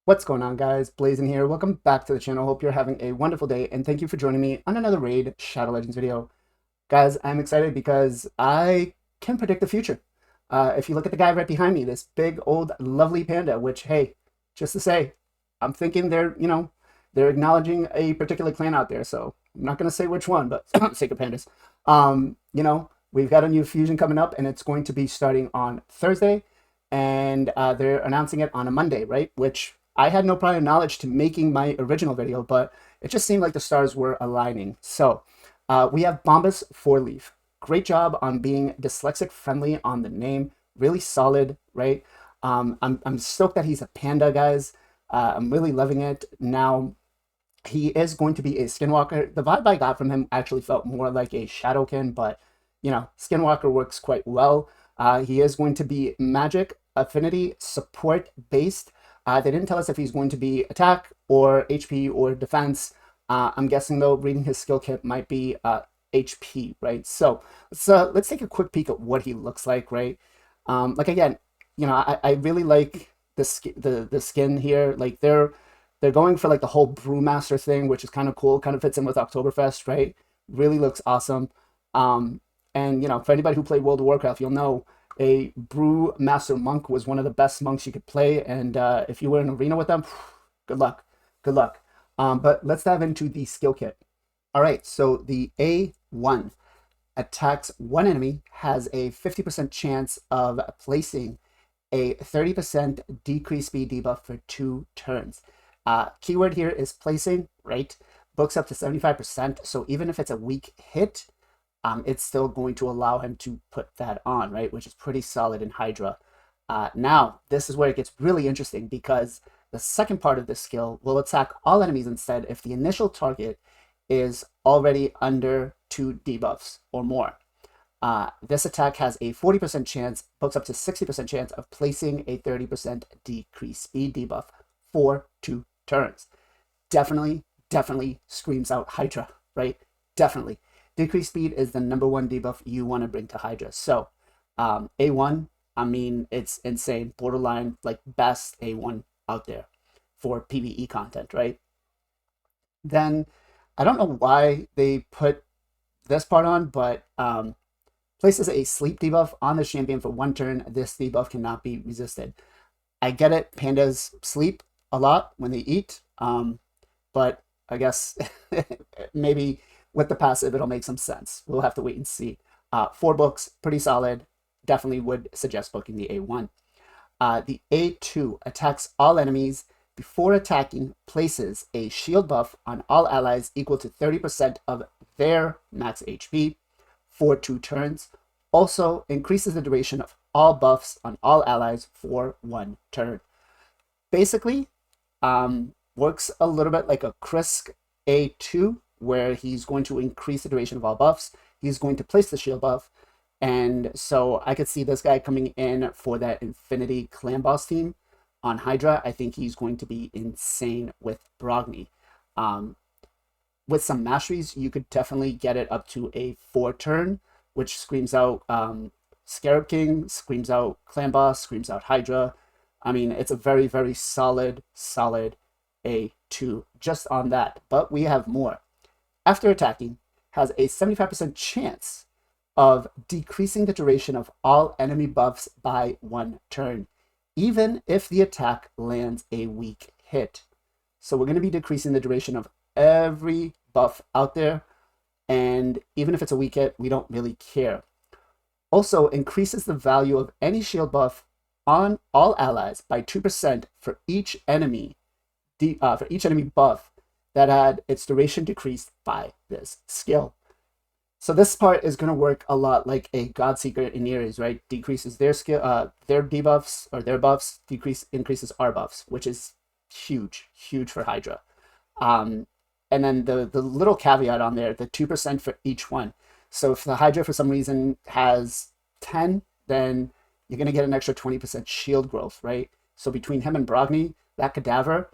What's going on, guys? Blazing here. Welcome back to the channel. Hope you're having a wonderful day, and thank you for joining me on another Raid Shadow Legends video. Guys, I'm excited because I can predict the future. If you look at the guy right behind me, this big, old, lovely panda, which, hey, just to say, I'm thinking they're acknowledging a particular clan out there, so I'm not going to say which one, but sake of pandas. We've got a new fusion coming up, and it's going to be starting on Thursday, and they're announcing it on a Monday, right? Which I had no prior knowledge to making my original video, but it just seemed like the stars were aligning. So we have Bambus Fourleaf. Great job on being dyslexic friendly on the name. Really solid, right? I'm stoked that he's a panda, guys. I'm really loving it. Now, he is going to be a skinwalker. The vibe I got from him actually felt more like a shadowkin, but skinwalker works quite well. He is going to be magic, affinity, support based. They didn't tell us if he's going to be attack or HP or defense. I'm guessing, though, reading his skill kit might be HP, right? So let's take a quick peek at what he looks like, right? Again, I really like the skin here. Like they're going for like the whole brewmaster thing, which is kind of cool. Kind of fits in with Oktoberfest, right? Really looks awesome. And for anybody who played World of Warcraft, you'll know a brew master monk was one of the best monks you could play, and if you were in an arena with them, good luck, good luck. But let's dive into the skill kit. All right, so the A1 attacks one enemy, has a 50% chance of placing a 30% decrease speed debuff for 2 turns. Keyword here is placing, right? Books up to 75%, so even if it's a weak hit, it's still going to allow him to put that on, right? Which is pretty solid in Hydra. Now, this is where it gets really interesting because the second part of this skill will attack all enemies instead if the initial target is already under 2 debuffs or more. This attack has a 40% chance, books up to 60% chance of placing a 30% decrease speed debuff for 2 turns. Definitely screams out Hydra, right? Definitely. Decreased speed is the #1 debuff you want to bring to Hydra. So A1, I mean, it's insane. Borderline, like, best A1 out there for PvE content, right? Then, I don't know why they put this part on, but places a sleep debuff on the champion for 1 turn. This debuff cannot be resisted. I get it. Pandas sleep a lot when they eat, but I guess maybe with the passive, it'll make some sense. We'll have to wait and see. 4 books, pretty solid. Definitely would suggest booking the A1. The A2 attacks all enemies. Before attacking, places a shield buff on all allies equal to 30% of their max HP for 2 turns. Also increases the duration of all buffs on all allies for 1 turn. Basically, works a little bit like a Krisk A2, where he's going to increase the duration of all buffs. He's going to place the shield buff. And so I could see this guy coming in for that Infinity Clan Boss team on Hydra. I think he's going to be insane with Brogni. With some masteries, you could definitely get it up to a 4 turn, which screams out Scarab King, screams out Clan Boss, screams out Hydra. I mean, it's a very solid A2 just on that. But we have more. After attacking, has a 75% chance of decreasing the duration of all enemy buffs by 1 turn, even if the attack lands a weak hit. So we're going to be decreasing the duration of every buff out there, and even if it's a weak hit, we don't really care. Also increases the value of any shield buff on all allies by 2% for each enemy buff that had its duration decreased by this skill. So this part is going to work a lot like a Godseeker in Ares, right? Decreases their skill, their debuffs or their buffs, increases our buffs, which is huge for Hydra. And then the little caveat on there, the 2% for each one. So if the Hydra for some reason has 10, then you're going to get an extra 20% shield growth, right? So between him and Brogni, that cadaver,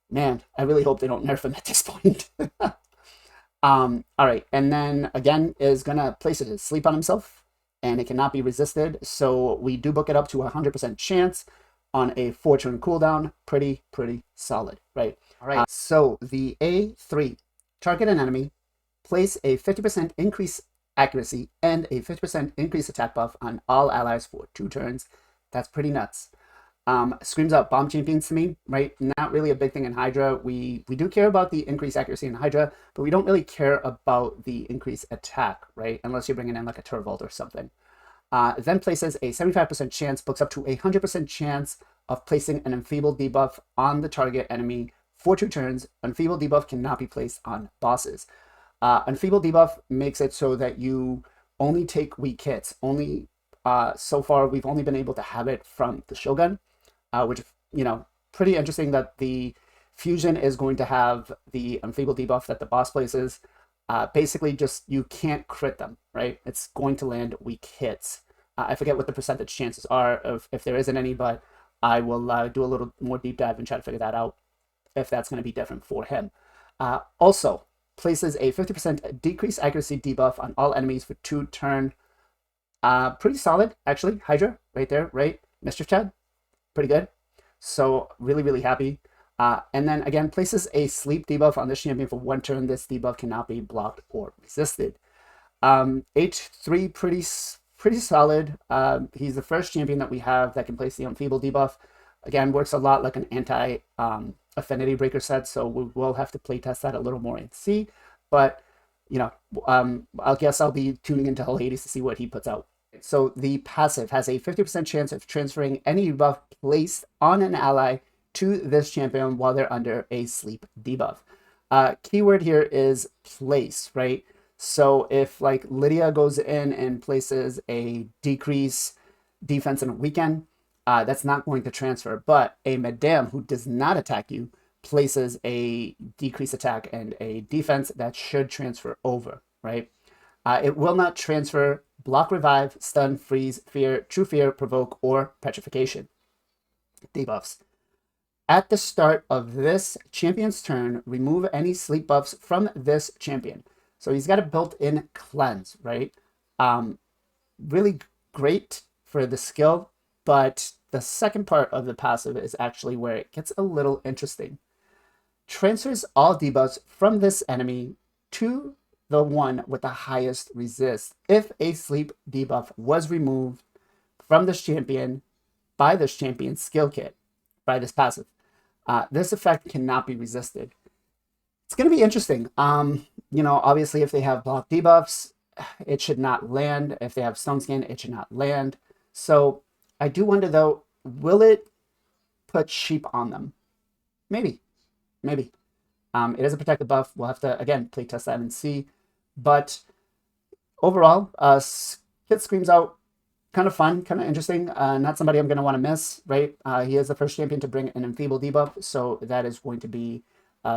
man, I really hope they don't nerf him at this point. All right, and then again is gonna place it as sleep on himself, and it cannot be resisted. So we do book it up to 100% chance on a 4-turn cooldown. Pretty solid, right? All right, so the A3, target an enemy, place a 50% increase accuracy and a 50% increase attack buff on all allies for 2 turns. That's pretty nuts. Screams out bomb champions to me, right? Not really a big thing in Hydra. We do care about the increased accuracy in Hydra, but we don't really care about the increased attack, right? Unless you're bringing in like a Turvold or something. Then places a 75% chance, books up to a 100% chance of placing an enfeebled debuff on the target enemy for 2 turns. Enfeebled debuff cannot be placed on bosses. Enfeebled debuff makes it so that you only take weak hits. So far, we've only been able to have it from the Shogun, which, you know, pretty interesting that the fusion is going to have the enfeebled debuff that the boss places. Basically, just you can't crit them, right? It's going to land weak hits. I forget what the percentage chances are of if there isn't any, but I will do a little more deep dive and try to figure that out if that's going to be different for him. Also, places a 50% decrease accuracy debuff on all enemies for 2 turn. Pretty solid, actually. Hydra, right there, right? Mischief Chad, pretty good. So really happy. And then again, places a sleep debuff on this champion for 1 turn. This debuff cannot be blocked or resisted. H3, pretty solid. He's the first champion that we have that can place the Enfeeble debuff. Again, works a lot like an anti affinity breaker set, so we will have to playtest that a little more and see. But, you know, I guess I'll be tuning into Hell Hades to see what he puts out. So the passive has a 50% chance of transferring any debuff placed on an ally to this champion while they're under a sleep debuff. Keyword here is place, right? So if like Lydia goes in and places a decrease defense in a weekend, that's not going to transfer. But a Madame who does not attack you places a decrease attack and a defense that should transfer over, right? It will not transfer block, revive, stun, freeze, fear, true fear, provoke, or petrification debuffs. At the start of this champion's turn, remove any sleep buffs from this champion. So he's got a built-in cleanse, right? Really great for the skill, but the second part of the passive is actually where it gets a little interesting. Transfers all debuffs from this enemy to the one with the highest resist if a sleep debuff was removed from this champion by this champion's skill kit, by this passive. This effect cannot be resisted. It's going to be interesting. You know, obviously if they have block debuffs, it should not land. If they have stone skin, it should not land. So I do wonder though, will it put sheep on them? Maybe. It is a protected buff. We'll have to, again, play test that and see. But overall, Kit screams out kind of fun, kind of interesting. Not somebody I'm going to want to miss, right? He is the first champion to bring an Enfeeble debuff, so that is going to be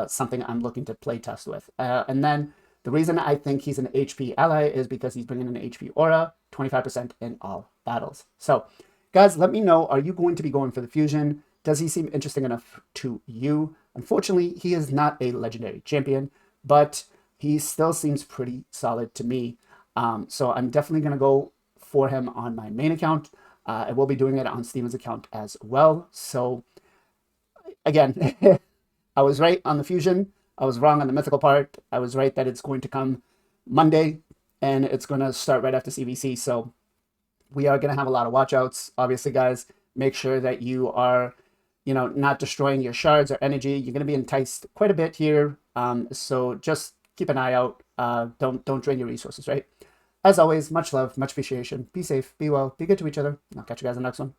something I'm looking to play test with. And then the reason I think he's an HP ally is because he's bringing an HP aura, 25% in all battles. So, guys, let me know, are you going to be going for the fusion? Does he seem interesting enough to you? Unfortunately, he is not a legendary champion, but he still seems pretty solid to me. So I'm definitely going to go for him on my main account. I will be doing it on Steven's account as well. So again, I was right on the fusion. I was wrong on the mythical part. I was right that it's going to come Monday and it's going to start right after CVC. So we are going to have a lot of watch outs. Obviously, guys, make sure that you are, you know, not destroying your shards or energy. You're going to be enticed quite a bit here. So just keep an eye out. Don't drain your resources, right? As always, much love, much appreciation. Be safe, be well, be good to each other. I'll catch you guys in the next one.